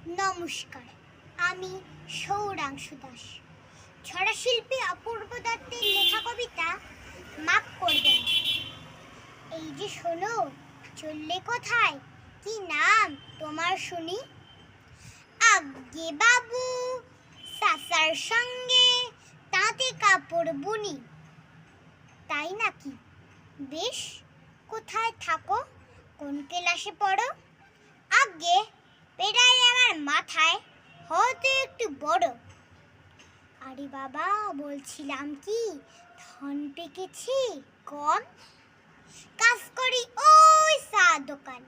নমস্কার, আমি সৌরাংশু দাস। ছড়া শিল্পী অপূর্ব দত্তের লেখা কবিতা মাপ করবেন। এই যে শোনো, চললে কোথায়, কি নাম তোমার শুনি? আজ্ঞে বাবু, সাসার সঙ্গে তাঁতে কাপড় বুনি। তাই নাকি? বেশ, কোথায় থাকো, কোন ক্লাসে পড়ো? আজ্ঞে, পেরাই আমার মাথায়, হয়তো একটু বড়। আরে বাবা, বলছিলাম কি, ধন পেকেছি কম। কাজ করি ওই চা দোকান,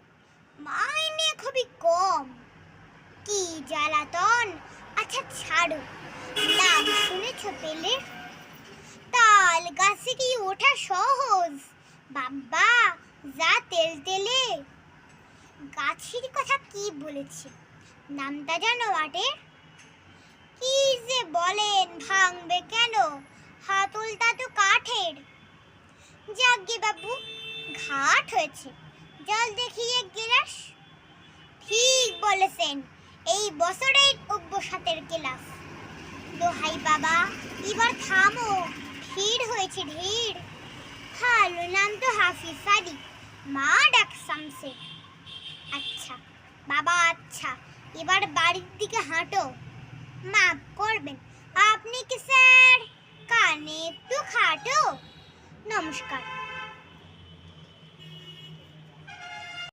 মাইনে খুবই কম। কি জ্বালাতন! আচ্ছা ছাড়ো, নাম শুনেছ পেলের? তাল গাছে কি ওঠা সহজ? বাবা, যা তেল তেলে। গাছের কথা কি বলেছে, নামটা জানো আটের? কি যে বলেন, ভাঙবে কেন, হাতলটা তো কাঠের। যাজ্ঞে বাবু, ঘাট হয়েছে, জল দেখিয়ে এক গিলাস। ঠিক বলেছেন, এই বছরের অব্যসাতের ক্লাস। দোহাই বাবা, এবার থামো, ভিড় হয়েছে ঢের। ভালো নাম তো হাফিজ আলী, মা ডাক শামসে। আচ্ছা বাবা, আচ্ছা, এবার বাড়ির দিকে হাঁটো। মাফ করবেন, আপনি কি স্যার কানে একটু খাটো? নমস্কার।